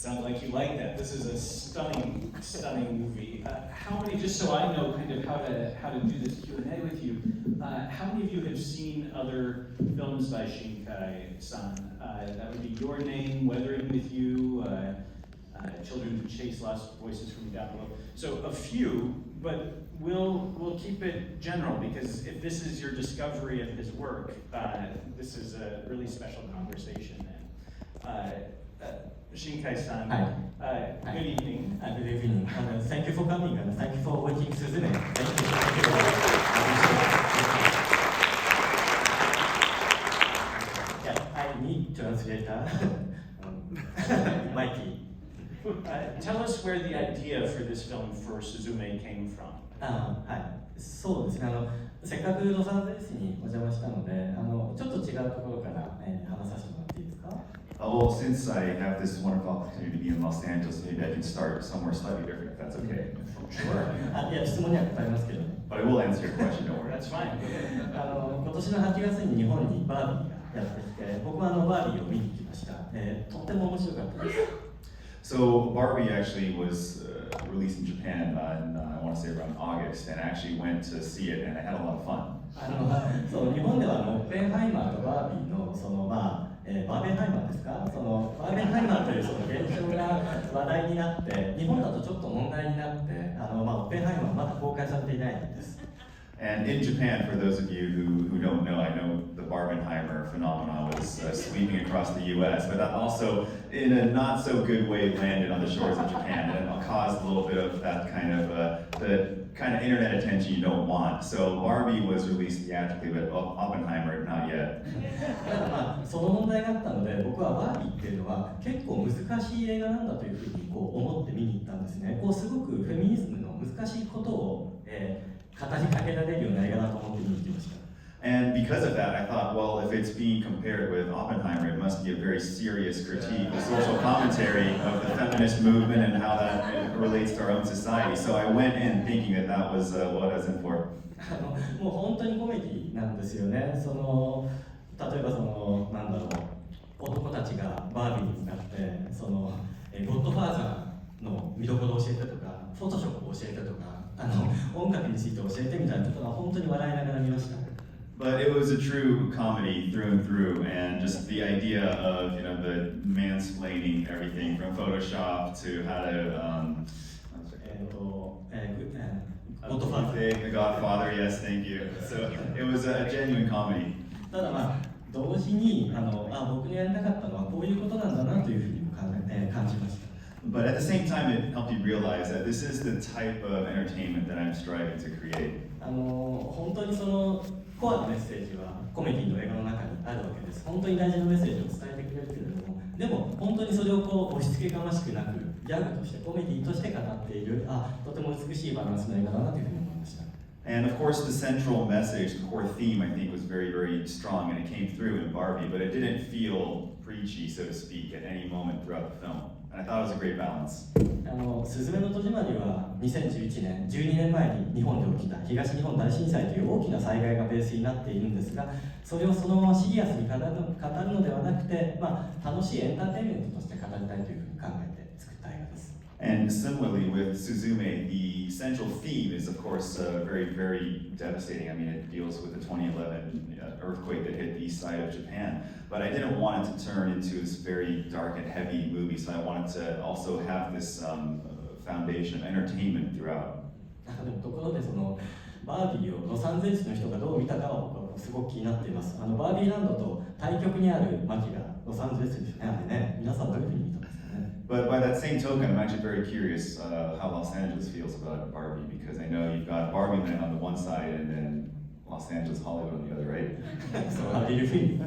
Sounds like you like that. This is a stunning, stunning movie. How many, just so I know kind of how to do this Q&A with you, how many of you have seen other films by Shinkai-san? That would be Your Name, Weathering with You, Children Who Chase Lost Voices from Down Below. So a few, but we'll keep it general, because if this is your discovery of his work, this is a really special conversation. Shinkai-san, good evening. Good evening. Thank you for coming and thank you for watching Suzume. Thank you. Yeah, I need translator. Mikey. Tell us where the idea for this film for Suzume came from. はい、そうですね。せっかくロサンゼルスにお邪魔したので、ちょっと違うところから、話させてもらっていいですか？ Well, since I have this wonderful opportunity to be in Los Angeles, maybe I can start somewhere slightly different, if that's okay. Sure. いや、質問には答えますけど。But I will answer your question, don't worry. That's fine. 今年の8月に日本にバービーがやってきて、僕はバービーを見に来ました。とっても面白かったです。So Barbie actually was released in Japan in, I want to say around August, and I actually went to see it, and I had a lot of fun. そう日本ではオッペンハイマーとバービーのバーベンハイマーですか？バーベンハイマーというその現象が話題になって、日本だとちょっと問題になって、オッペンハイマーまだ公開されていないんです。And in Japan, for those of you who don't know, I know the Barbenheimer phenomenon was sweeping across the U.S., but that also, in a not so good way, landed on the shores of Japan, and it caused a little bit of that kind of the kind of internet attention you don't want. So Barbie was released theatrically, but Oppenheimer not yet. その問題があったので、僕はバービーっていうのは結構難しい映画なんだというふうに思って見に行ったんですね。すごくフェミニズムの難しいことを、語りかけられるような映画だと思って見に行きました。And because of that, I thought, well, if it's being compared with Oppenheimer, it must be a very serious critique, a social commentary of the feminist movement and how that relates to our own society. So I went in thinking that that was what I was in for. もう本当にコメディなんですよね。例えばなんだろう、男たちがバービーに向かってゴッドファーザーの見どころを教えてとか、フォトショップを教えてとか、音楽について教えてみたいなことが本当に笑いながら見ました。But it was a true comedy through and through, and just the idea of the mansplaining everything from Photoshop to how to The Godfather, yes, thank you. So it was a genuine comedy. ただ同時に僕にやりたかったのはこういうことなんだなというふうにも感じました。But at the same time, it helped you realize that this is the type of entertainment that I'm striving to create. 本当にコアのメッセージはコメディの映画の中にあるわけです。本当に大事なメッセージを伝えてくれるけれども、でも本当にそれを押し付けがましくなく、ギャグとしてコメディとして語っている、とても美しいバランスの映画だなというふうに思いました。And of course, the central message, the core theme, I think, was very, very strong, and it came through in Barbie, but it didn't feel preachy, so to speak, at any moment throughout the film. And I thought it was a great balance. すずめの戸締まりは2011年、12年前に日本で起きた東日本大震災という大きな災害がベースになっているんですが、それをそのままシリアスに語るのではなくて、楽しいエンターテインメントとして語りたいというふうに考えて作った映画です。And similarly with Suzume, the central theme is, of course, very, very devastating. I mean, it deals with the 2011 earthquake that hit the east side of Japan. But I didn't want it to turn into this very dark and heavy movie, so I wanted to also have this foundation of entertainment throughout. ところでバービーをロサンゼルスの人がどう見たかは僕はすごく気になっています。バービーランドと対極にある街がロサンゼルスですよね。皆さんどういうふうに見たんですかね。But by that same token, I'm actually very curious how Los Angeles feels about Barbie, because I know you've got Barbie Land on the one side and then Los Angeles, Hollywood on the other, right? So how do you feel?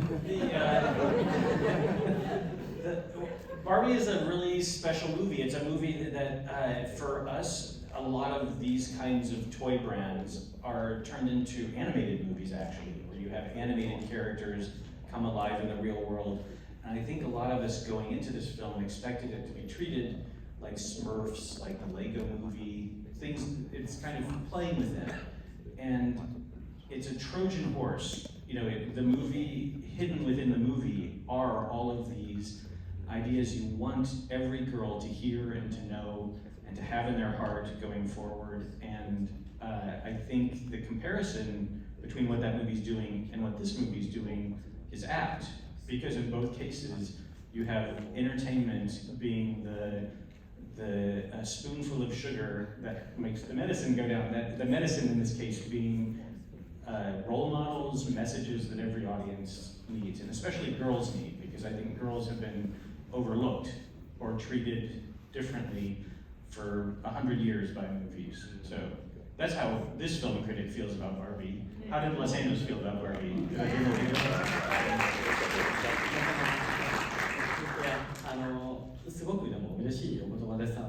Barbie is a really special movie. It's a movie that, for us, a lot of these kinds of toy brands are turned into animated movies, actually, where you have animated characters come alive in the real world. And I think a lot of us going into this film expected it to be treated like Smurfs, like the Lego movie, things, it's kind of playing with it. And it's a Trojan horse. The movie, hidden within the movie, are all of these ideas you want every girl to hear and to know and to have in their heart going forward. And I think the comparison between what that movie's doing and what this movie's doing is apt, because in both cases you have entertainment being the spoonful of sugar that makes the medicine go down. The medicine in this case being role models, messages that every audience needs, and especially girls need, because I think girls have been overlooked or treated differently for 100 years by movies. So that's how this film critic feels about Barbie. How did Los Angeles feel about Barbie? Did I hear anything about that? すごくでも嬉しいお言葉です。バ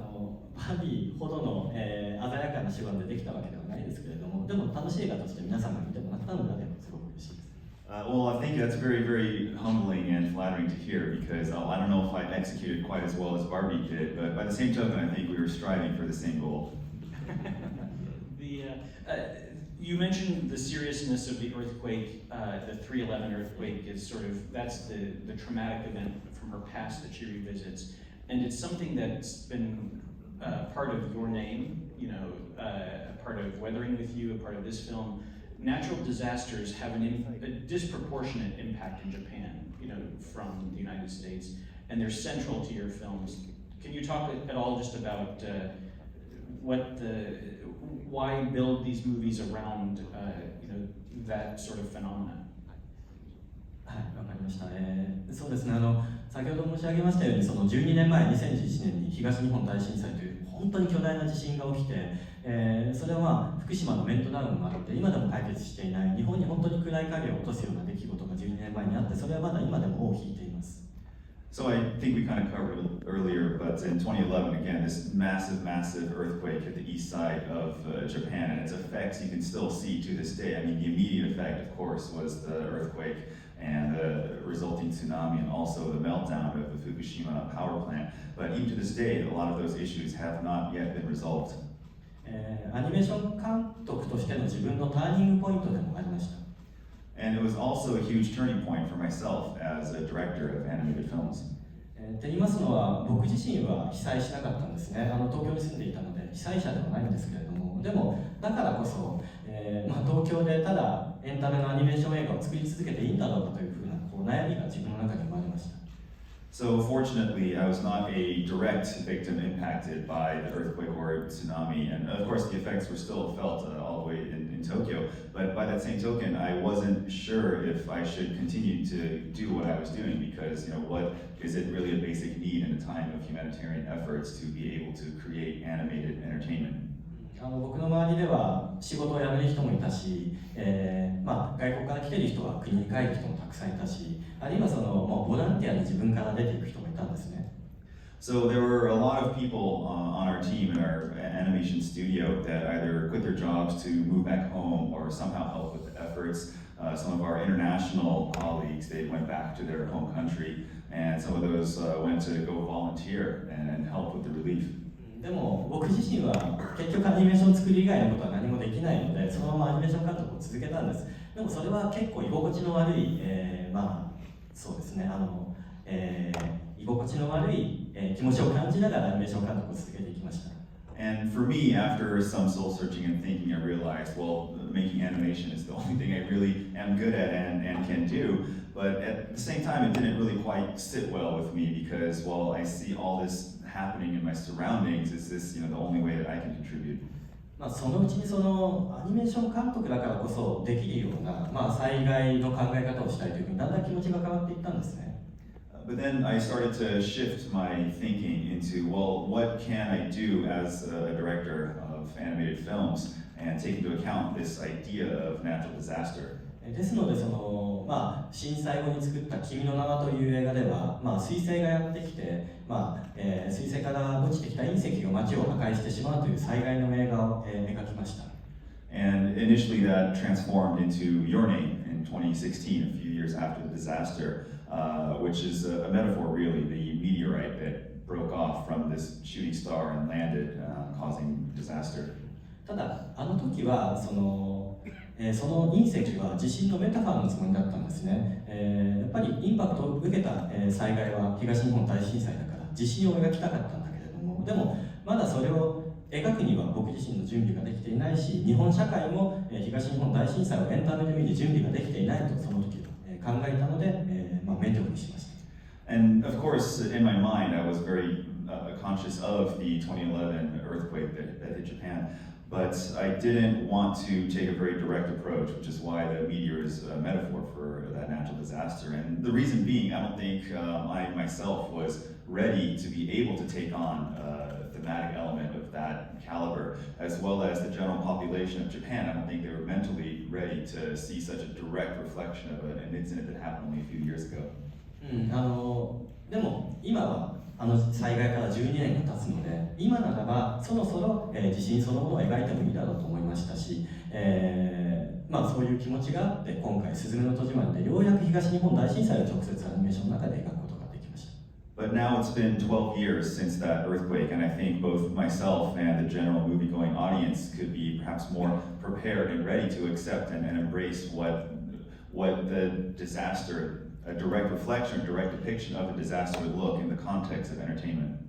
ービーほどの、鮮やかな手腕でできたわけではないですけれども、でも楽しい映画として皆さんが見てもらったのだけですごく嬉しいです。Well, I think that's very, very humbling and flattering to hear, because I don't know if I executed quite as well as Barbie did, but by the same token, I think we were striving for the same goal. You mentioned the seriousness of the earthquake. The 3/11 earthquake is sort of, that's the traumatic event from her past that she revisits. And it's something that's been part of your name, you know, a part of Weathering with You, a part of this film. Natural disasters have a disproportionate impact in Japan, you know, from the United States, and they're central to your films. Can you talk at all just about why build these movies around, you know, that sort of phenomenon? はい、わかりました。そうですね、先ほど申し上げましたように、その12年前、2011年に東日本大震災という本当に巨大な地震が起きて、それは福島のメントダウンもあって、今でも解決していない、日本に本当に暗い影を落とすような出来事が12年前にあって、それはまだ今でも尾を引いています。So I think we kind of covered it earlier, but in 2011, again, this massive, massive earthquake hit the east side of Japan, and its effects you can still see to this day. I mean, the immediate effect, of course, was the earthquake and the resulting tsunami, and also the meltdown of the Fukushima power plant. But even to this day, a lot of those issues have not yet been resolved. アニメーション監督としての自分のターニングポイントでもありました。And it was also a huge turning point for myself as a director of animated films. って言いますのは、僕自身は被災しなかったんですね。東京に住んでいたので被災者ではないんですけれども、でもだからこそ、東京でただエンタメのアニメーション映画を作り続けていいんだろうかというふうな悩みが自分の中に生まれました。So fortunately, I was not a direct victim impacted by the earthquake or tsunami, and of course the effects were still felt all the way in Tokyo. But by that same token, I wasn't sure if I should continue to do what I was doing, because, you know, what is it really a basic need in a time of humanitarian efforts to be able to create animated entertainment? 僕の周りでは仕事を辞める人もいたし、外国から来てる人は国に帰る人もたくさんいたし、あるいはもうボランティアに自分から出ていく人もいたんですね。So there were a lot of people on our team in our animation studio that either quit their jobs to move back home or somehow help with the efforts. Some of our international colleagues, they went back to their home country, and some of those went to go volunteer and help with the relief. でも僕自身は結局アニメーション作り以外のことは何もできないので、そのままアニメーション監督を続けたんです。でもそれは結構居心地の悪い、そうですね、居心地の悪い、気持ちを感じながらアニメーション監督を続けていきました。And for me, after some soul searching and thinking, I realized, well, making animation is the only thing I really am good at and can do. But at the same time, it didn't really quite sit well with me, because, well, I see all this happening in my surroundings. Is this, you know, the only way that I can contribute? そのうちにアニメーション監督だからこそできるような、災害の考え方をしたいというふうにだんだん気持ちが変わっていったんですね。But then I started to shift my thinking into, well, what can I do as a director of animated films and take into account this idea of natural disaster? ですので震災後に作った「君の名は」という映画では、彗星がやってきて、彗星から落ちてきた隕石が街を破壊してしまうという災害の映画を、描きました。And initially that transformed into Your Name in 2016, a few years after the disaster, which is a metaphor, really, the meteorite that broke off from this shooting star and landed, causing disaster. ただあの時はその隕石は地震のメタファーのつもりだったんですね。やっぱりインパクトを受けた災害は東日本大震災だから地震を描きたかったんだけれども、でもまだそれを描くには僕自身の準備ができていないし、日本社会も東日本大震災をエンタメで見る準備ができていないとその時考えたので、メントにしました。And of course, in my mind, I was very conscious of the 2011 earthquake that hit Japan, but I didn't want to take a very direct approach, which is why the meteor is a metaphor for that natural disaster. And the reason being, I don't think I myself was ready to be able to take on a thematic element of that caliber, as well as the general population of Japan. I don't think they were mentally ready to see such a direct reflection of an incident that happened only a few years ago. でも今は災害から12年が経つので、今ならばそろそろ、地震そのものを描いてもいいだろうと思いましたし、そういう気持ちがあって今回「すずめの戸締まり」でようやく東日本大震災を直接アニメーションの中で描くことができました。But now it's been 12 years since that earthquake, and I think both myself and the general movie-going audience could be perhaps more prepared and ready to accept and embrace what the disaster, a direct reflection, a direct depiction of a disaster would look in the context of entertainment.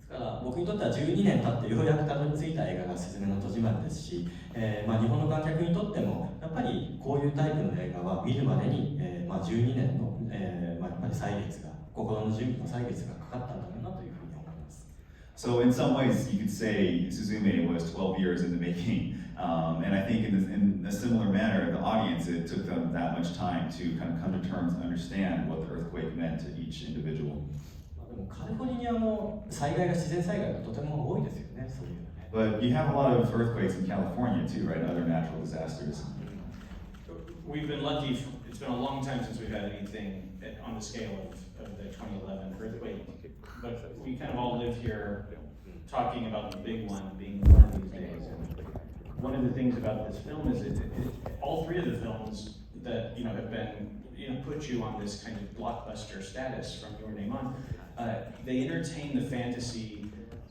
ですから僕にとっては12年経ってようやくたどり着いた映画が「すずめの戸締まり」ですし、日本の観客にとってもやっぱりこういうタイプの映画は見るまでに、12年の、やっぱり歳月が心の準備の歳月がかかったんだろうなというふうに思います。So in some ways, you could say Suzume was 12 years in the making, and I think in a similar manner, the audience, it took them that much time to kind of come to terms and understand what the earthquake meant to each individual. でもカリフォルニアも災害が自然災害がとても多いですよね、そういうのね。But you have a lot of earthquakes in California too, right? Other natural disasters. We've been lucky, it's been a long time since we've had anything on the scale of the 2011 earthquake, but we kind of all live here talking about the big one being born these days. And one of the things about this film is all three of the films that have been put you on this kind of blockbuster status from Your Name On, they entertain the fantasy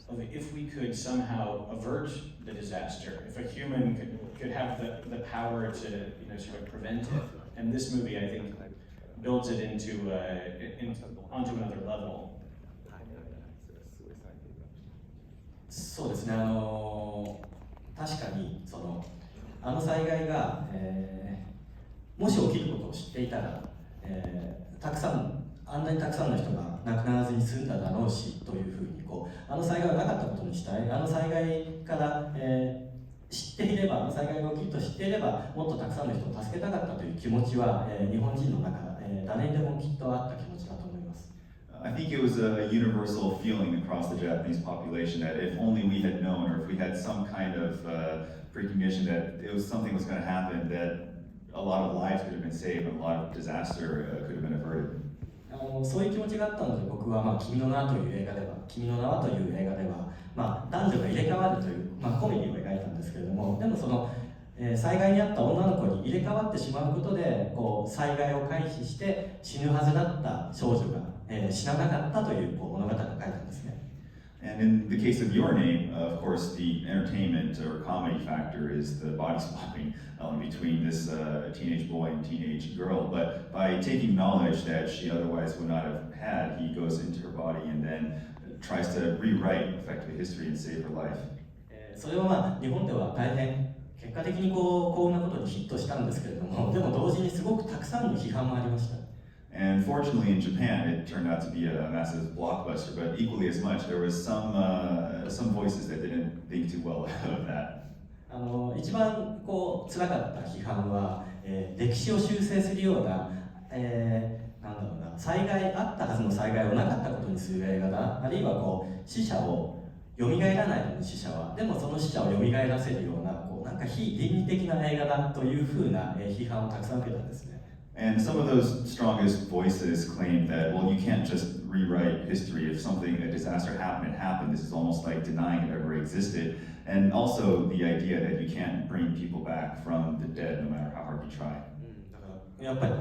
of if we could somehow avert the disaster, if a human could have the power to sort of prevent it. And this movie, I think, builds it onto another level. そうですね、確かに災害が、もし起きることを知っていたら、あんなにたくさんの人が亡くならずに済んだだろうしというふうに災害はなかったことにしたい、災害から、知っていれば、災害が起きると知っていればもっとたくさんの人を助けたかったという気持ちは、日本人の中、誰にでもきっとあった気持ちだと思います。I think it was a universal feeling across the Japanese population that if only we had known, or if we had some kind of precognition that something was going to happen, that a lot of lives could have been saved and a lot of disaster could have been averted. そういう気持ちがあったので僕は、君の名はという映画では、男女が入れ替わるという、コメディを描いたんですけれども、でも災害に遭った女の子に入れ替わってしまうことで災害を回避して死ぬはずだった少女が、死ななかったという物語を書いたんですね。And in the case of Your Name, of course, the entertainment or comedy factor is the body swapping between this teenage boy and teenage girl. But by taking knowledge that she otherwise would not have had, he goes into her body and then tries to rewrite effectively history and save her life. それは日本では大変結果的にこんなことにヒットしたんですけれども、でも同時にすごくたくさんの批判もありました。And fortunately in Japan, it turned out to be a massive blockbuster, but equally as much, there was some voices that didn't think too well of that. 一番辛かった批判は、歴史を修正するような、災害あったはずの災害をなかったことにする映画だ、あるいは死者を蘇らないのに死者は、でもその死者を蘇らせるようななんか非倫理的な映画だというふうな批判をたくさん受けたんですね。And some of those strongest voices claimed that, well, you can't just rewrite history. If a disaster happened, it happened. This is almost like denying it ever existed. And also the idea that you can't bring people back from the dead no matter how hard you try. だからやっぱり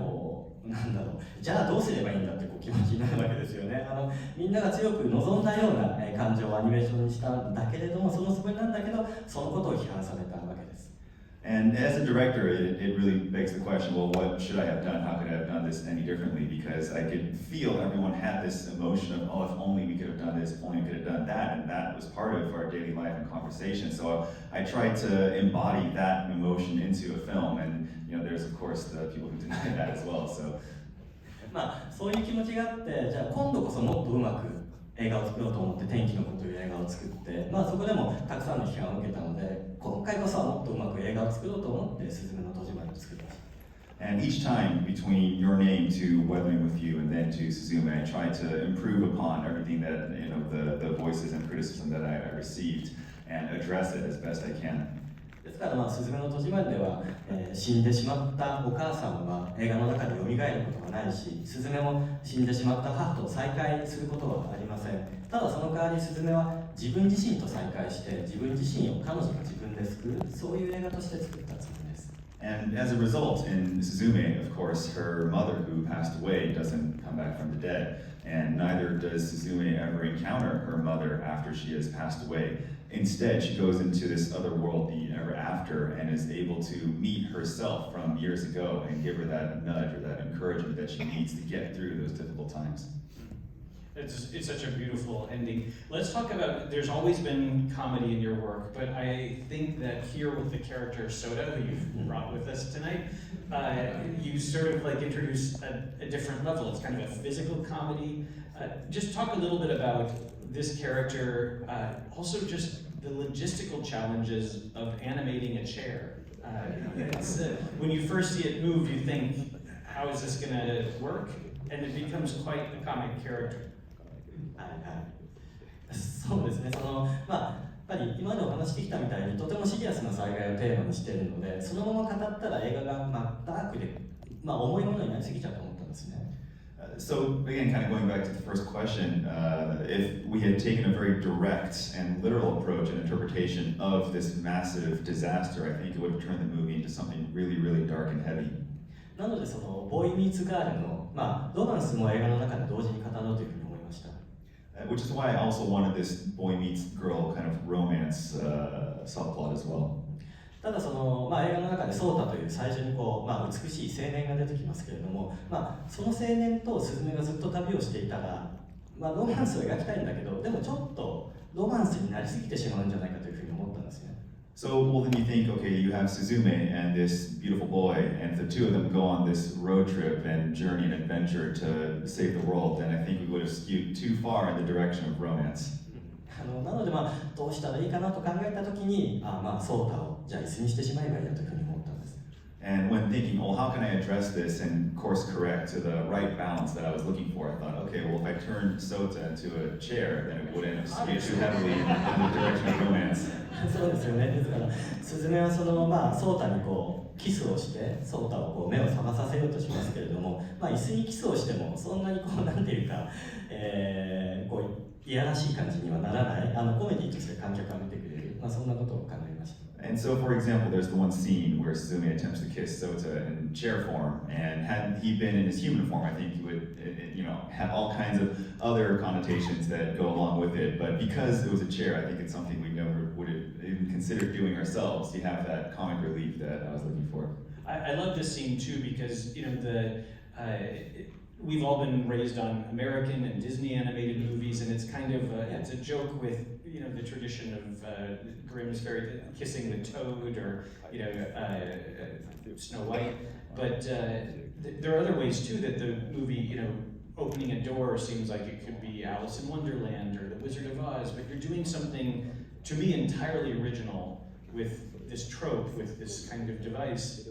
じゃあどうすればいいんだって気持ちになるわけですよね。みんなが強く望んだような感情をアニメーションにしたんだけれども、そのつもりなんだけど、そのことを批判されたわけです。And as a director, it really begs the question, well, what should I have done? How could I have done this any differently? Because I could feel everyone had this emotion of, oh, if only we could have done this, if only we could have done that, and that was part of our daily life and conversation. So I tried to embody that emotion into a film, and there's of course the people who deny that as well. So. まあそういう気持ちがあって、じゃあ今度こそもっとうまく映画を作ろうと思って天気の子という映画を作って、まあそこでもたくさんの批判を受けたので、今回こそはもっとうまく映画を作ろうと思ってすずめの戸締まりを作りました。And each time between your name to Weathering with You and then to Suzume, I tried to improve upon everything that the voices and criticism that I received and address it as best I can. ですからまあすずめの戸締まりでは、死んでしまったお母さんは映画の中で蘇ることがないし、すずめも死んでしまった母と再会することはありません。ただその代わりすずめは自分自身と再会して自分自身を彼女が自分で救う、そういう映画として作ったつもりです。And as a result, in Suzume, of course, her mother who passed away doesn't come back from the dead, and neither does Suzume ever encounter her mother after she has passed away. Instead, she goes into this other world, the ever after, and is able to meet herself from years ago and give her that nudge or that encouragement that she needs to get through those difficult times. It's such a beautiful ending. Let's talk about, there's always been comedy in your work, but I think that here with the character Souta, who you've brought with us tonight, you sort of like introduce a different level. It's kind of a physical comedy. Just talk a little bit about this character, also just the logistical challenges of animating a chair. When you first see it move, you think, how is this gonna work? And it becomes quite a comic character. そうですね、やっぱり今までお話してきたみたいにとてもシリアスな災害をテーマにしているので、そのまま語ったら映画がダークで、重いものになりすぎちゃうと思ったんですね。So again, kind of going back to the first question, if we had taken a very direct and literal approach and interpretation of this massive disaster, I think it would have turned the movie into something really, really dark and heavy. なのでボーイ・ミーツ・ガールの、ロマンスも映画の中で同時に語ろうというふうに思いました。Which is why I also wanted this boy meets girl kind of romance subplot as well. ただ映画の中でソータという最初に美しい青年が出てきますけれども、その青年とスズメがずっと旅をしていたら、ロマンスを描きたいんだけど、でもちょっとロマンスになりすぎてしまうんじゃないかというふうに思ったんですね。So, well, then you think, okay, you have Suzume and this beautiful boy, and if the two of them go on this road trip and journey and adventure to save the world, then I think we would have skewed too far in the direction of romance. なのでどうしたらいいかなと考えたときに、ソータをじゃあ椅子にしてしまえばいいやというふうに思ったんです。And when thinking, well, how can I address this and course correct to the right balance that I was looking for, I thought, okay, well, if I turned Souta into a chair, then it wouldn't skew too heavily in the direction of romance. そうですよね。ですから、スズメはソータにキスをして、ソータを目を覚まさせようとしますけれども、椅子にキスをしても、そんなになんていうか、いやらしい感じにはならない、コメディとして観客が見てくれる、そんなことを考えました。And so, for example, there's the one scene where Suzume attempts to kiss Souta in chair form, and had he been in his human form, I think he would, have all kinds of other connotations that go along with it. But because it was a chair, I think it's something we never would have even considered doing ourselves. You have that comic relief that I was looking for. I love this scene too because we've all been raised on American and Disney animated movies, and it's kind of it's a joke with the tradition of Grimm's fairy kissing the toad or Snow White. But there are other ways too that the movie opening a door seems like it could be Alice in Wonderland or The Wizard of Oz, but you're doing something to me entirely original with this trope, with this kind of device.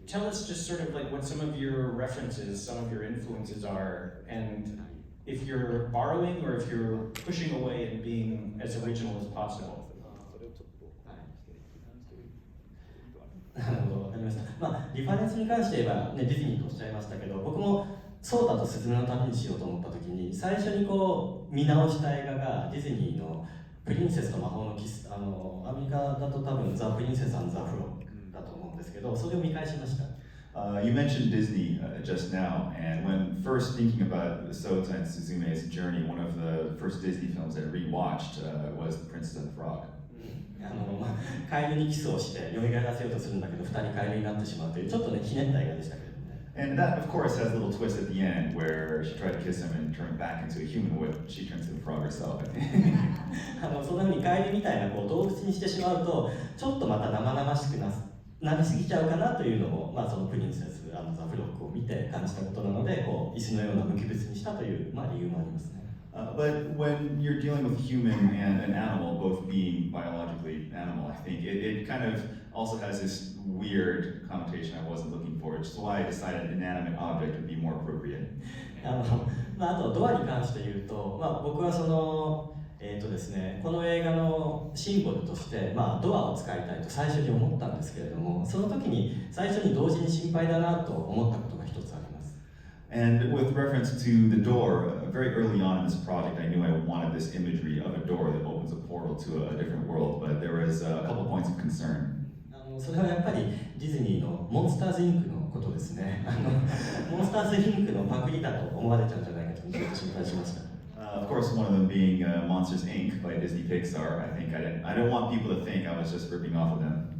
Tell us just sort of like what some of your references, some of your influences are, and if you're borrowing or if you're pushing away and being as original as possible. なるほど、わかりました。リファレンスに関して言えば、ディズニーとおっしゃいましたけど、僕もソータとスズメの旅にしようと思った時に、最初に見直した映画がディズニーのプリンセスと魔法のキス、アメリカだと多分ザ・プリンセス&ザ・フローだと思うんですけど、それを見返しました。You mentioned Disney just now, and when first thinking about Souta and Suzume's journey, one of the first Disney films I rewatched was The Princess and the Frog. カエルにキスをして蘇らせようとするんだけど、2人カエルになってしまうというちょっとねひねった映画でしたけれどもね。And that, of course, has a little twist at the end where she tried to kiss him and turned back into a human, what she turns into a frog herself, I think. そんな風にカエルみたいなこう動物にしてしまうと、ちょっとまた生々しくなりすぎちゃうかなというのを、そのプリンセスザ・フロックを見て感じたことなので、こう石のような無機物にしたという、理由もありますね。But when you're dealing with a human and an animal, both being biologically animal, I think it kind of also has this weird connotation I wasn't looking for, which is why I decided an inanimate object would be more appropriate. あとドアに関して言うと、僕はそのですね、この映画のシンボルとして、ドアを使いたいと最初に思ったんですけれども、その時に最初に同時に心配だなと思ったことが一つあります。And with reference to the door, very early on in this project, I knew I wanted this imagery of a door that opens a portal to a different world, but there was a couple points of concern. それはやっぱりディズニーのモンスターズインクのことですね。モンスターズインクのパクリだと思われちゃうんじゃないかとちょっと心配しました。Of course, one of them being Monsters Inc. by Disney Pixar. I think I didn't want people to think I was just ripping off of them.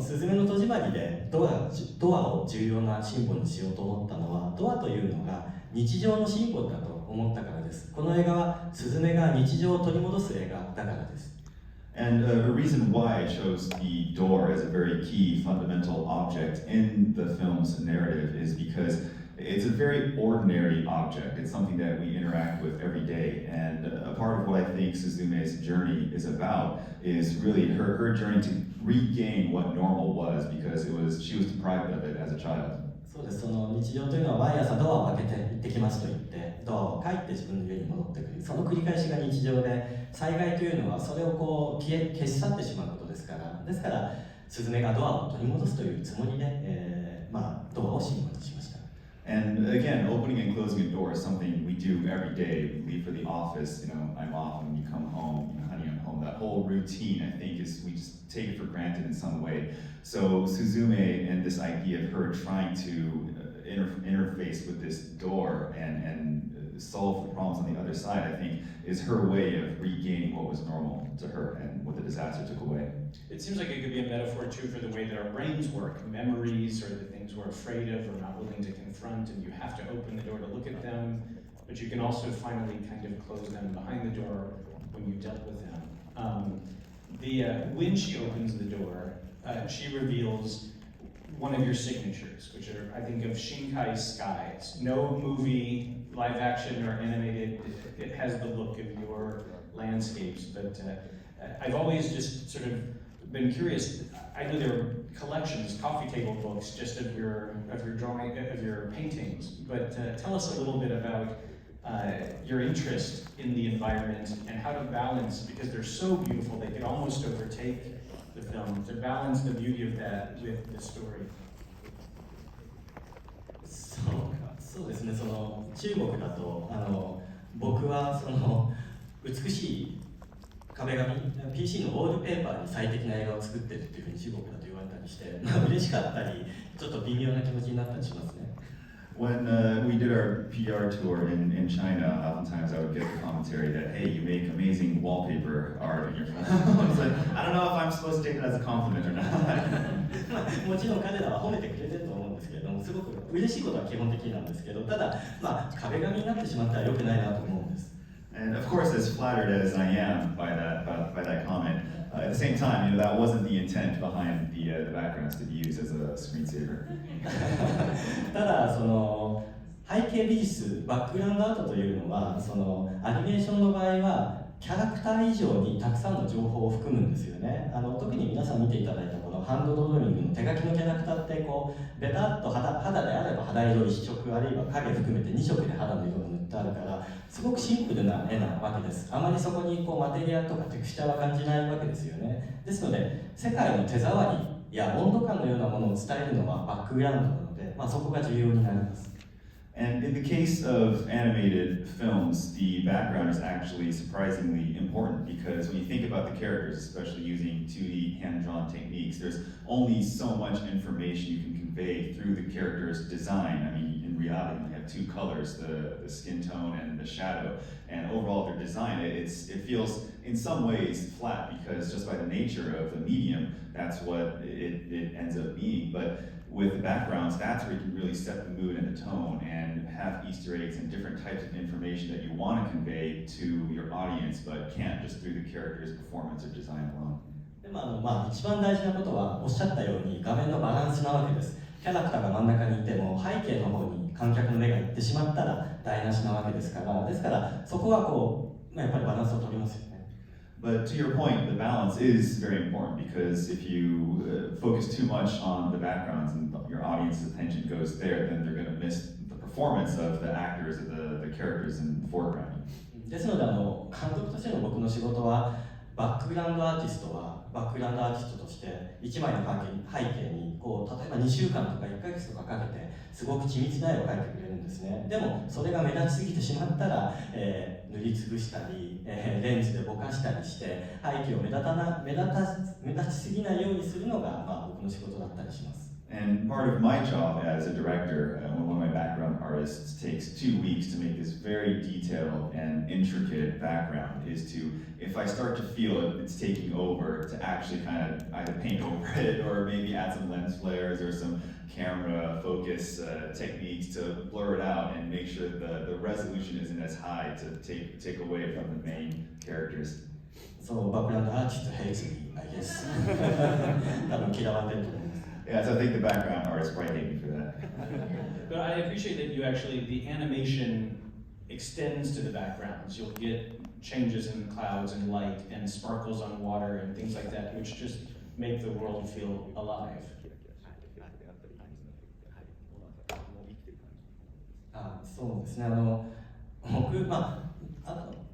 すずめの戸締まりでドアを重要なシンボルにしようと思ったのは、ドアというのが日常のシンボルだと思ったからです。この映画はすずめが日常を取り戻す映画だからです。And the reason why I chose the door as a very key fundamental object in the film's narrative is because it's a very ordinary object. It's something that we interact with every day. And a part of what I think Suzume's journey is about is really her journey to regain what normal was because she was deprived of it as a child. そうです。その日常というのは毎朝ドアを開けて行ってきますと言ってドアを帰って自分の家に戻ってくる、その繰り返しが日常で、災害というのはそれをこう消し去ってしまうことですから、スズメがドアを取り戻すというつもりで、ドアをシンボルにしました。And again, opening and closing a door is something we do every day. We leave for the office, I'm off, and you come home, honey, I'm home. That whole routine, I think, is we just take it for granted in some way. So Suzume and this idea of her trying to interface with this door and solve the problems on the other side, I think, is her way of regaining what was normal to her and what the disaster took away. It seems like it could be a metaphor too for the way that our brains work. Memories or the things we're afraid of or not willing to confront, and you have to open the door to look at them, but you can also finally kind of close them behind the door when you dealt with them. When she opens the door, she reveals one of your signatures, which are, I think, of Shinkai's skies. No movie, live action or animated, it has the look of your landscapes, but I've always just sort of been curious. I know there are collections, coffee table books, just of your drawing, of your paintings, but tell us a little bit about your interest in the environment and how to balance, because they're so beautiful, they could almost overtake the film, to balance the beauty of that with the story. そうですね、その中国だと僕はその美しい壁紙 PC のウォールペーパーに最適な映画を作ってるっていうふうに中国だと言われたりして、嬉しかったりちょっと微妙な気持ちになったりしますね。When we did our PR tour in China, oftentimes I would get the commentary that, hey, you make amazing wallpaper art in your film. I was like, I don't know if I'm supposed to take that as a compliment or not. もちろん彼らは褒めてくれてると思うんですけれども、すごく嬉しいことは基本的なんですけど、ただ、壁紙になってしまったら良くないなと思うんです。And of course, as flattered as I am by that comment, at the same time, that wasn't the intent behind the backgrounds to be used as a screensaver. ただその背景美術、バックグラウンドアートというのは、そのアニメーションの場合はキャラクター以上にたくさんの情報を含むんですよね。特に皆さん見ていただいたこのハンドドローイングの手書きのキャラクターってこうベタっと肌であれば肌色一色、あるいは影含めて2色で肌の色が塗ってあるからすごくシンプルな絵なわけです。あまりそこにこうマテリアルとかテクスチャーは感じないわけですよね。ですので世界の手触りや温度感のようなものを伝えるのはバックグラウンドなので、そこが重要になります。And in the case of animated films, the background is actually surprisingly important because when you think about the characters, especially using 2D hand-drawn techniques, there's only so much information you can convey through the character's design. I mean, in reality, you have of two colors, the skin tone and the shadow. And overall, their design, it feels in some ways flat because just by the nature of the medium, that's what it ends up being. But with the backgrounds, that's where you can really set the mood and the tone and have Easter eggs and different types of information that you want to convey to your audience, but can't just through the character's performance or design alone. でも一番大事なことはおっしゃったように画面のバランスなわけです。キャラクターが真ん中にいても背景の方に観客の目が行ってしまったら台無しなわけですから、そこはやっぱりバランスを取りますよね。But to your point, the balance is very important because if you focus too much on the backgrounds and your audience's attention goes there, then they're going to miss the performance of the actors, of the characters in the foreground. ですので監督としての僕の仕事はバックグラウンドアーティストとして1枚の背景に例えば2週間とか1ヶ月とかかけてすごく緻密な絵を描いてくれるんですね。でもそれが目立ちすぎてしまったら、塗りつぶしたり、レンズでぼかしたりして背景を目立ちすぎないようにするのが、僕の仕事だったりします。And part of my job as a director, one of my background artists takes 2 weeks to make this very detailed and intricate background, is to, if I start to feel it's taking over, to actually kind of either paint over it or maybe add some lens flares or some camera focus techniques to blur it out and make sure that the resolution isn't as high to take away from the main characters. So background artist hates me, I guess. 多分嫌われてると思います。Yeah, so I think the background artists probably hate me for that. But I appreciate that the animation extends to the backgrounds. You'll get changes in clouds and light and sparkles on water and things like that, which just make the world feel alive. そうですね。僕、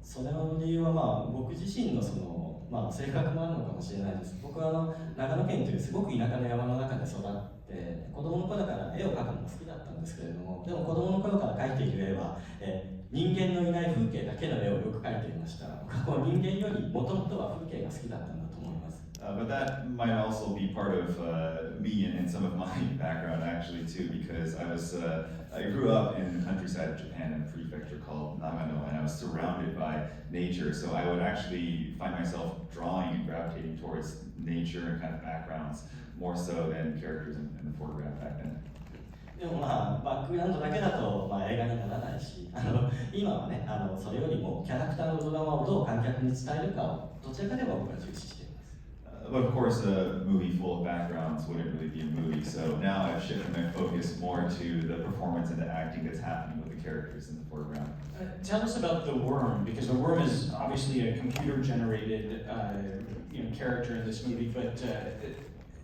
それの理由は僕自身の性格もあるのかもしれないです。僕は長野県というすごく田舎の山の中で育って子供の頃から絵を描くのも好きだったんですけれども、でも子供の頃から描いている絵は、人間のいない風景だけの絵をよく描いていました。僕は人間よりもともとは風景が好きだったんだと思います。But that might also be part of me and some of my background actually too, because I grew up in the countryside of Japan in a prefecture called Nagano, and I was surrounded by nature, so I would actually find myself drawing and gravitating towards nature and kind of backgrounds more so than characters in the foreground back then. でもバックグラウンドだけだと映画にならないし、今はね、それよりもキャラクターのドラマをどう観客に伝えるかをどちらかでは僕は重視しています。But of course, a movie full of backgrounds wouldn't really be a movie. So now I've shifted my focus more to the performance and the acting that's happening with the characters in the foreground. Tell us about the worm, because the worm is obviously a computer-generated character in this movie, but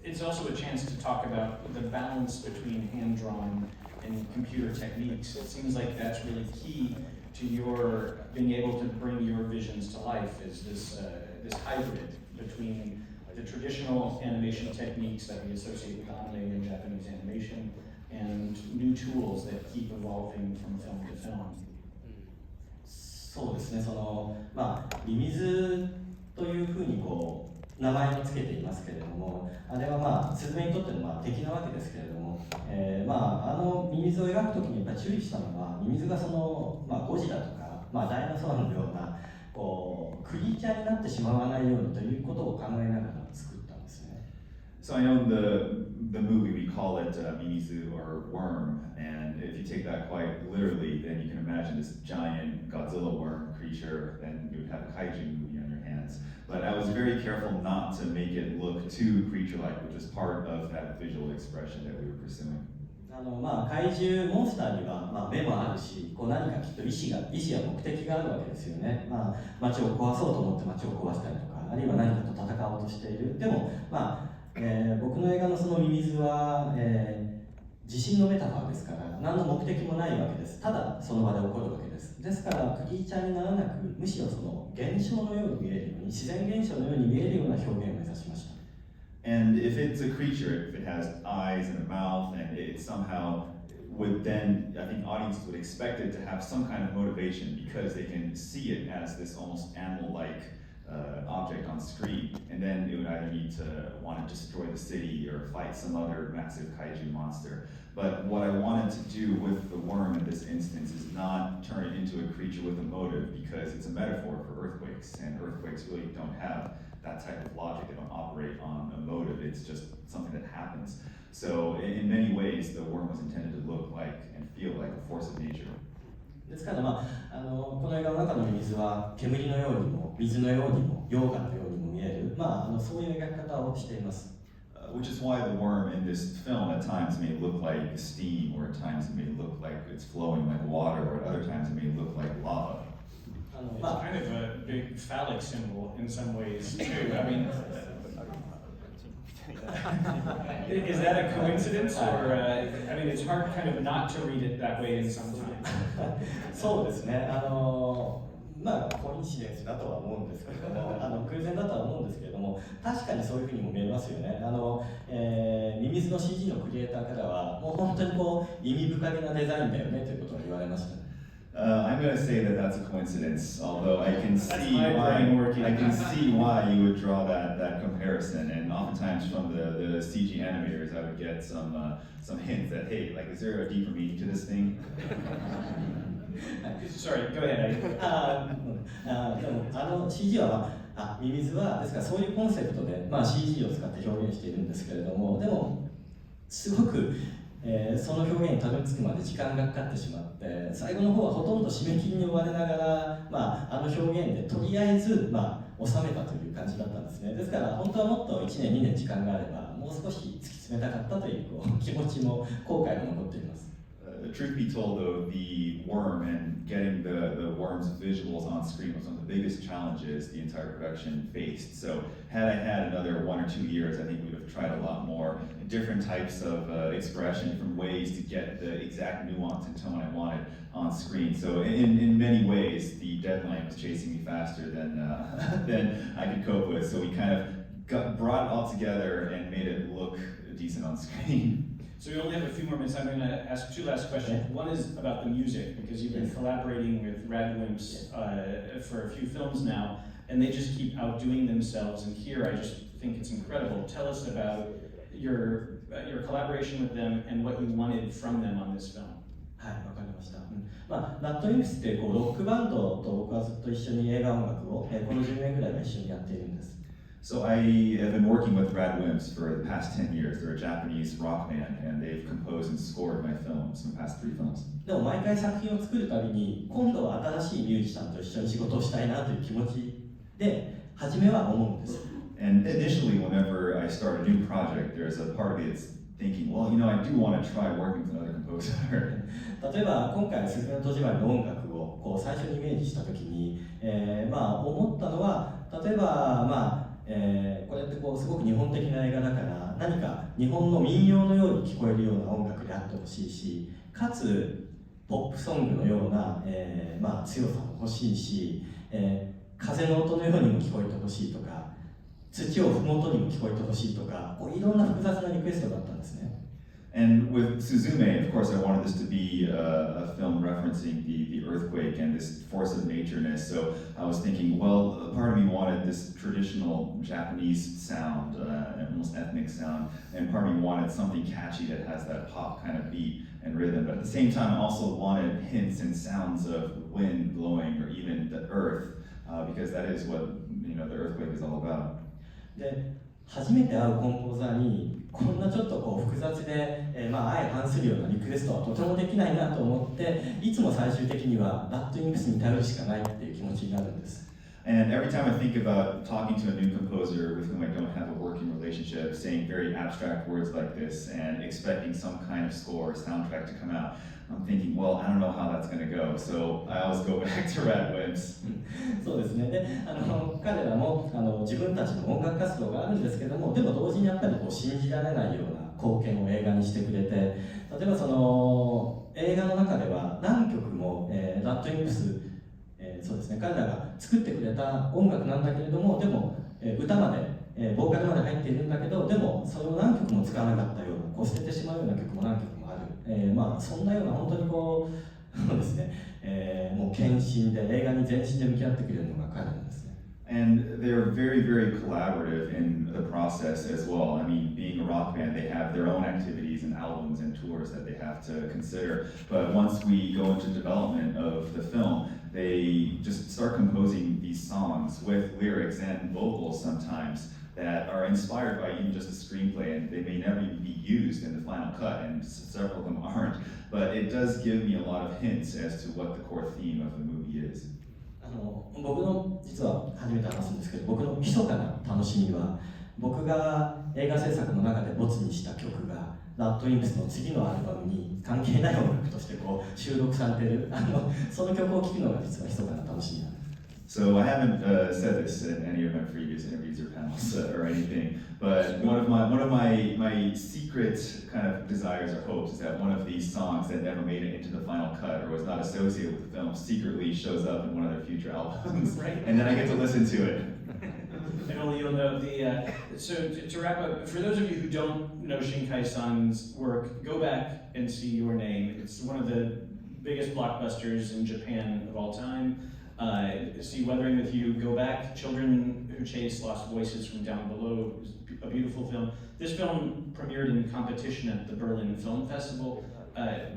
it's also a chance to talk about the balance between hand-drawn and computer techniques. It seems like that's really key to your being able to bring your visions to life. Is this hybrid between the traditional animation techniques that we associate with anime and Japanese animation, and new tools that keep evolving from film to film. そうですね。ミミズというふうに名前をつけていますけれども、あれはスズメにとっての敵なわけですけれども、ミミズを描くときにやっぱり注意したのは、ミミズがゴジラとか、ダイナソーのようなクリーチャーになってしまわないようにということを考えながら作ったんですね。So I know in the movie we call it Mimizu or worm, and if you take that quite literally, then you can imagine this giant Godzilla worm creature, and you would have a kaiju movie on your hands. But I was very careful not to make it look too creature-like, which was part of that visual expression that we were pursuing. 怪獣モンスターには目もあるし、何かきっと意志や目的があるわけですよね。街を壊そうと思って街を壊したりとか、あるいは何かと戦おうとしている。でも僕の映画のミミズは、地震のメタファーですから、何の目的もないわけです。ただその場で起こるわけです。ですからクリーチャーにならなく、むしろ現象のように見えるように、自然現象のように見えるような表現を目指しました。And if it's a creature, if it has eyes and a mouth, and it somehow would then, I think audiences would expect it to have some kind of motivation because they can see it as this almost animal-like object on screen, and then it would either need to want to destroy the city or fight some other massive kaiju monster. But what I wanted to do with the worm in this instance is not turn it into a creature with a motive, because it's a metaphor for earthquakes, and earthquakes really don't have that type of logic. They don't operate on a motive, it's just something that happens. So in many ways, the worm was intended to look like and feel like a force of nature. ですから、この映画の中のミミズは煙のようにも水のようにも溶岩のようにも見える、そういう描き方をしています。Which is why the worm in this film at times may look like steam, or at times it may look like it's flowing like water, or at other times it may look like lava. It's kind of a big phallic symbol in some ways too. I mean, is that a coincidence, or I mean, it's hard kind of not to read it that way in some times. そうですね。コインシデンスだとは思うんですけれども、偶然だとは思うんですけれども、確かにそういうふうにも見えますよね。ミミズの CG のクリエイターからは、もう本当に意味深げなデザインだよねということを言われました。I'm going to say that that's a coincidence, although I can see why why you would draw that comparison, and oftentimes from the CG animators I would get some hints that, hey, like, is there a deeper meaning to this thing? Sorry, go ahead. でもCG は、ミミズはですからそういうコンセプトで、CG を使って表現しているんですけれども、でもすごくその表現にたどり着くまで時間がかかってしまって、最後の方はほとんど締め切りに追われながら、あの表現でとりあえず、収めたという感じだったんですね。ですから本当はもっと1年2年時間があればもう少し突き詰めたかったという気持ちも後悔も残っています。Truth be told, though, the worm and getting the worm's visuals on screen was one of the biggest challenges the entire production faced. So had I had another 1 or 2 years, I think we would have tried a lot more different types of expression, different ways to get the exact nuance and tone I wanted on screen. So in many ways, the deadline was chasing me faster than I could cope with. So we kind of brought it all together and made it look decent on screen. So we only have a few more minutes. I'm going to ask 2 last questions. One is about the music, because you've been collaborating with Radwimps for a few films now, and they just keep outdoing themselves. And here, I just think it's incredible. Tell us about your collaboration with them and what you wanted from them on this film. はい、わかりました。ラッドウィンプスってロックバンドと僕はずっと一緒に映画音楽をこの10年ぐらいは一緒にやっているんです。So I have been working with Radwimps for the past 10 years. They're a Japanese rock band, and they've composed and scored my films, my past 3 films. でも毎回作品を作るたびに、今度は新しいミュージシャンと一緒に仕事をしたいなという気持ちで、初めは思うんです。And initially, whenever I start a new project, there's a part of me that's thinking, well, I do want to try working with another composer. 例えば今回「すずめの戸締まり」の音楽を最初にイメージしたときに、思ったのは、例えばこれってすごく日本的な映画だから何か日本の民謡のように聞こえるような音楽であってほしいし、かつポップソングのような、強さも欲しいし、風の音のようにも聞こえてほしいとか、土を踏む音にも聞こえてほしいとか、いろんな複雑なリクエストがあったんですね。And with Suzume, of course, I wanted this to be a film referencing the earthquake and this force of natureness. So I was thinking, well, part of me wanted this traditional Japanese sound, almost ethnic sound, and part of me wanted something catchy that has that pop kind of beat and rhythm. But at the same time, I also wanted hints and sounds of wind blowing or even the earth, because that is what the earthquake is all about. で、初めて会うコンポーザーにこんなちょっと複雑で、相反するようなリクエストはとてもできないなと思って、いつも最終的にはラッドウィンプスに頼るしかないっていう気持ちになるんです。And every time I think about talking to a new composer with whom I don't have a working relationship, saying very abstract words like this and expecting some kind of score or soundtrack to come out, I'm thinking, well, I don't know how that's going to go. So I always go back to Radwimps. そうですね。で、彼らも自分たちの音楽活動があるんですけども、でも同時にやっぱり信じられないような貢献を映画にしてくれて、例えば映画の中では何曲も、ラッドウィンプスそうですね、彼らが作ってくれた音楽なんだけれども、でも、歌まで、ボーカルまで入っているんだけど、でもそれを何曲も使わなかったような、捨ててしまうような曲も何曲もある、そんなような本当にそうですね、もう献身で映画に全身で向き合ってくれるのが彼なんですね。And they're very, very collaborative in the process as well. I mean, being a rock band, they have their own activities and albums and tours that they have to consider. But once we go into development of the film, they just start composing these songs with lyrics and vocals sometimes that are inspired by even just a screenplay, and they may never even be used in the final cut, and several of them aren't. But it does give me a lot of hints as to what the core theme of the movie is. 僕の実は初めて話すんですけど、僕の密かな楽しみは、僕が映画制作の中でボツにした曲がラッドウィンプスの次のアルバムに関係ない音楽としてこう収録されてるその曲を聴くのが実は密かな楽しみなんです。So I haven't said this in any of my previous interviews or panels or anything, but one of my secret kind of desires or hopes is that one of these songs that never made it into the final cut or was not associated with the film secretly shows up in one of their future albums, Right. And then I get to listen to it. And only you'll know so to wrap up, for those of you who don't know Shinkai-san's work, go back and see Your Name. It's one of the biggest blockbusters in Japan of all time. See Weathering with You, go back. Children Who Chase Lost Voices from Down Below, a beautiful film. This film premiered in competition at the Berlin Film Festival.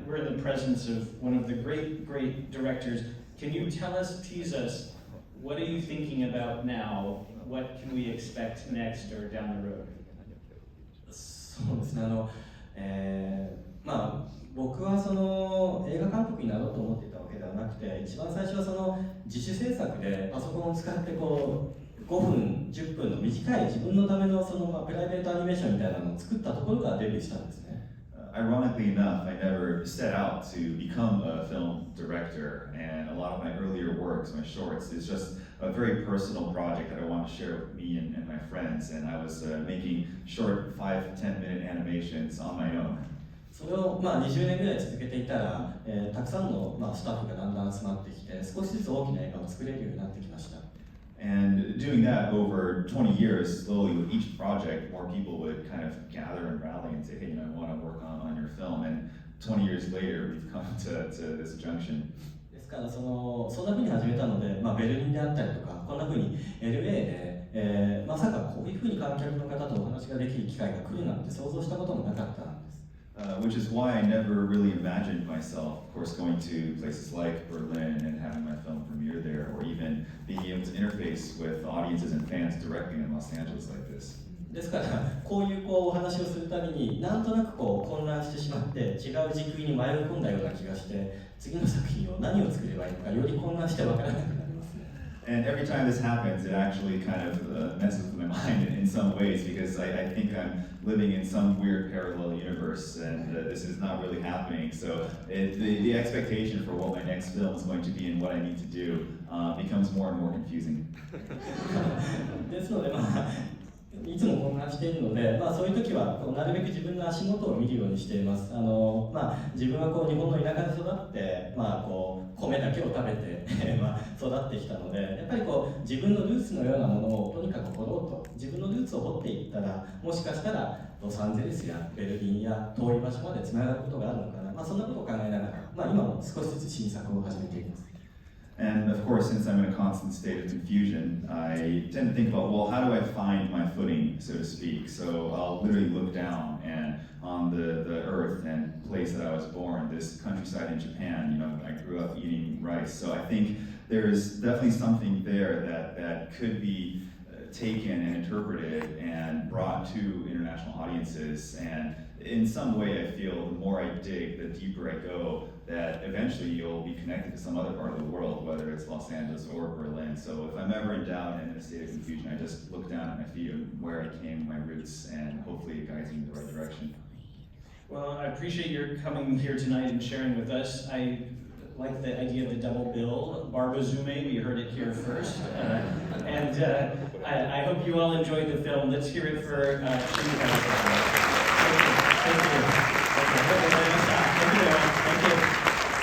We're in the presence of one of the great directors. Can you tease us, what are you thinking about now? What can we expect next or down the road? そうですね、まあ僕はその映画監督になろうと思っていたわけではなくて、一番最初はその自主制作でパソコンを使ってこう5分10分の短い自分のためのそのプライベートアニメーションみたいなのを作ったところからデビューしたんですね。Ironically enough, I never set out to become a film director, and a lot of my earlier works, my shorts, is just a very personal project that I want to share with me and my friends, and I was making short 5-10 minute animations on my own. それを20年ぐらい続けていたら、たくさんのスタッフがだんだん集まってきて、少しずつ大きな映画を作れるようになってきました。And doing that over 20 years, slowly with each project, more people would kind of gather and rally and say, hey, I want to work on your film. And 20 years later, we've come to this junction. ですからそんな風に始めたので、ベルリンであったりとか、こんな風に LA で、まさかこういう風に観客の方とお話ができる機会が来るなんて想像したこともなかったんです。Which is why I never really imagined myself, of course, going to places like Berlin and having my film premiere there, or even being able to interface with audiences and fans directly in Los Angeles like this. ですからこういうお話をするたびになんとなく混乱してしまって違う時空に迷い込んだような気がして次の作品を何を作ればいいのかより混乱してわからなくなりますね。And every time this happens, it actually kind of messes with my mind in some ways because I think I'm living in some weird parallel universe and this is not really happening. So the expectation for what my next film is going to be and what I need to do becomes more and more confusing. ですのでいつも混乱しているので、そういう時はなるべく自分の足元を見るようにしています。自分は日本の田舎で育って、米だけを食べて育ってきたので、やっぱり自分のルーツのようなものをとにかく掘ろうと、自分のルーツを掘っていったら、もしかしたらロサンゼルスやベルリンや遠い場所までつながることがあるのかな、そんなことを考えながら、今も少しずつ新作を始めています。And of course, since I'm in a constant state of confusion, I tend to think about, well, how do I find my footing, so to speak? So I'll literally look down and on the earth and place that I was born, this countryside in Japan, I grew up eating rice. So I think there's definitely something there that could be taken and interpreted and brought to international audiences. And in some way, I feel the more I dig, the deeper I go, that eventually you'll be connected to some other part of the world, whether it's Los Angeles or Berlin. So if I'm ever in doubt and in a state of confusion, I just look down at my feet and where I came, my roots, and hopefully it guides me in the right direction. Well, I appreciate your coming here tonight and sharing with us. I like the idea of the double bill, Barbazume, we heard it here first. I hope you all enjoyed the film. Let's hear it for Shinkai.